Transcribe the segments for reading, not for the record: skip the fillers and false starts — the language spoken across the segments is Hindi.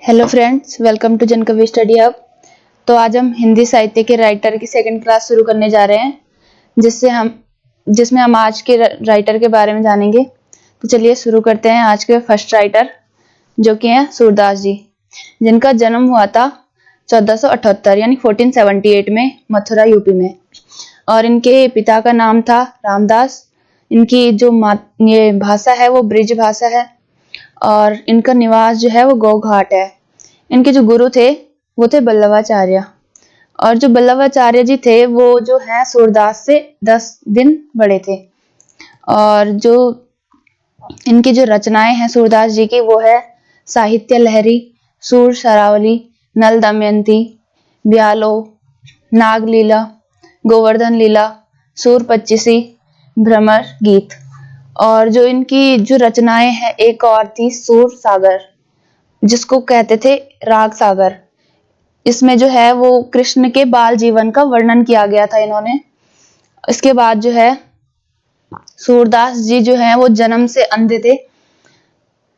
Hello friends, welcome to Jankavi study hub. तो आज हम हिंदी साहित्य के राइटर की सेकंड क्लास शुरू करने जा रहे हैं, जिसमें हम आज के राइटर के बारे में जानेंगे। तो चलिए शुरू करते हैं। आज के फर्स्ट राइटर जो कि हैं सूरदास जी, जिनका जन्म हुआ था 1478 यानी 1478 में मथुरा यूपी में, और इनके पिता का नाम था रामदास। इनकी जो ये भाषा है वो ब्रिज भाषा है, और इनका निवास जो है वो गौघाट है। इनके जो गुरु थे वो थे बल्लभाचार्य, और जो बल्लभाचार्य जी थे वो जो है सूरदास से 10 दिन बड़े थे। और जो इनकी जो रचनाएं हैं सूरदास जी की वो है साहित्य लहरी, सूर शरावली, नल दमयंती, ब्यालो, नागलीला, गोवर्धन लीला, सूर पच्चीसी, भ्रमर गीत। और जो इनकी जो रचनाएं हैं एक और थी सूर सागर, जिसको कहते थे राग सागर। इसमें जो है वो कृष्ण के बाल जीवन का वर्णन किया गया था इन्होंने। इसके बाद जो है सूरदास जी जो है वो जन्म से अंधे थे।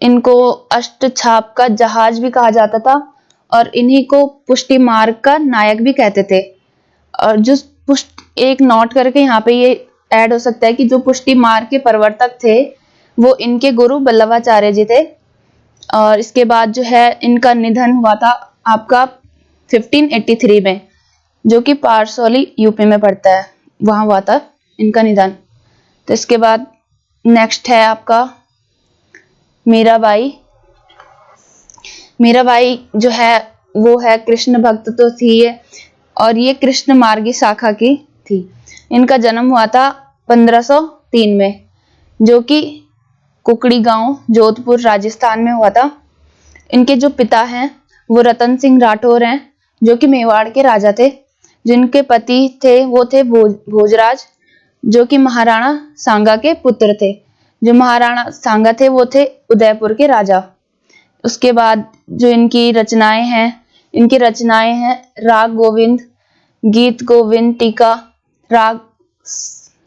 इनको अष्ट छाप का जहाज भी कहा जाता था, और इन्हीं को पुष्टि मार्ग का नायक भी कहते थे। और जो एक नोट करके यहाँ पे ये ऐड हो सकता है कि जो पुष्टि मार्ग के प्रवर्तक थे वो इनके गुरु बल्लभाचार्य जी थे। और इसके बाद जो है इनका निधन हुआ था आपका 1583 में, जो कि पारसौली यूपी में पड़ता है, वहां हुआ था इनका निधन। तो इसके बाद नेक्स्ट है आपका मीराबाई। मीराबाई जो है वो है कृष्ण भक्त तो थी ये, और ये कृष्ण मार्गी शाखा की थी। इनका जन्म हुआ था 1503 में, जो कि कुकड़ी गांव जोधपुर राजस्थान में हुआ था। इनके जो पिता हैं वो रतन सिंह राठौर हैं, जो कि मेवाड़ के राजा थे। जिनके पति थे वो थे भोजराज, जो कि महाराणा सांगा के पुत्र थे। जो महाराणा सांगा थे वो थे उदयपुर के राजा। उसके बाद जो इनकी रचनाएं हैं राग गोविंद, गीत गोविंद टीका, राग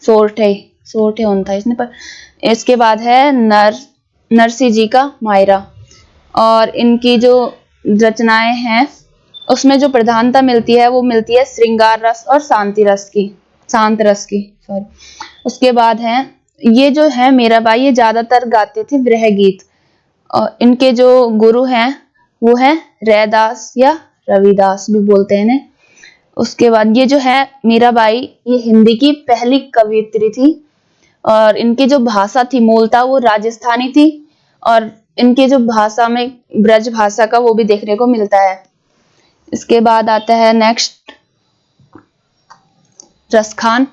सोरठे होना था इसमें पर। इसके बाद है नरसिंह जी का मायरा। और इनकी जो रचनाएं हैं उसमें जो प्रधानता मिलती है वो मिलती है श्रृंगार रस और शांत रस की सॉरी। उसके बाद है ये जो है मीराबाई, ये ज्यादातर गाती थी विरह गीत। और इनके जो गुरु हैं वो है रैदास या रविदास भी बोलते हैं इन्हें। उसके बाद ये जो है मीराबाई, ये हिंदी की पहली कवयित्री थी, और इनकी जो भाषा थी मूलतः वो राजस्थानी थी, और इनके जो भाषा में ब्रज भाषा का वो भी देखने को मिलता है। इसके बाद आता है नेक्स्ट रसखान।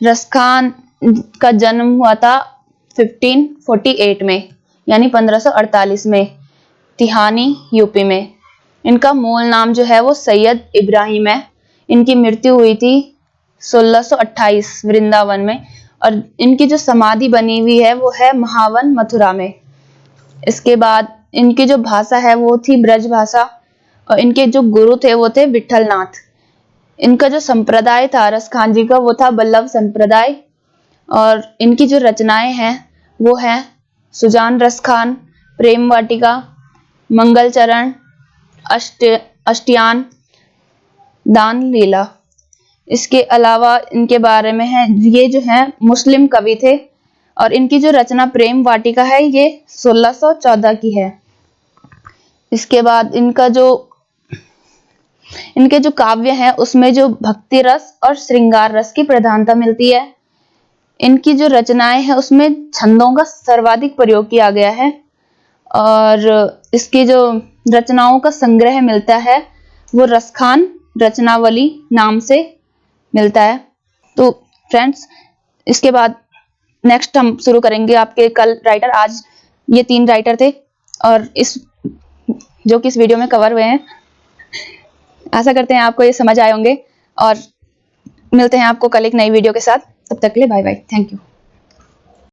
रसखान का जन्म हुआ था 1548 में यानी 1548 में, तिहानी यूपी में। इनका मूल नाम जो है वो सैयद इब्राहिम है। इनकी मृत्यु हुई थी 1628 वृंदावन में, और इनकी जो समाधि बनी हुई है वो है महावन मथुरा में। इसके बाद इनकी जो भाषा है वो थी ब्रज भाषा, और इनके जो गुरु थे वो थे विठलनाथ। इनका जो संप्रदाय था रसखान जी का वो था बल्लभ संप्रदाय। और इनकी जो रचनाएं हैं वो है सुजान रसखान, प्रेम वाटिका, मंगल चरण, अष्टयान, दान लीला। इसके अलावा इनके बारे में है ये जो है मुस्लिम कवि थे, और इनकी जो रचना प्रेम वाटिका है ये 1614 की है। इसके बाद इनके जो काव्य हैं उसमें जो भक्ति रस और श्रृंगार रस की प्रधानता मिलती है। इनकी जो रचनाएं हैं उसमें छंदों का सर्वाधिक प्रयोग किया गया है, और इसकी जो रचनाओं का संग्रह मिलता है वो रसखान रचनावली नाम से मिलता है। तो फ्रेंड्स, इसके बाद नेक्स्ट हम शुरू करेंगे आपके कल राइटर। आज ये 3 राइटर थे, और जो कि इस वीडियो में कवर हुए हैं। आशा करते हैं आपको ये समझ आए होंगे, और मिलते हैं आपको कल एक नई वीडियो के साथ। तब तक के लिए बाय बाय, थैंक यू।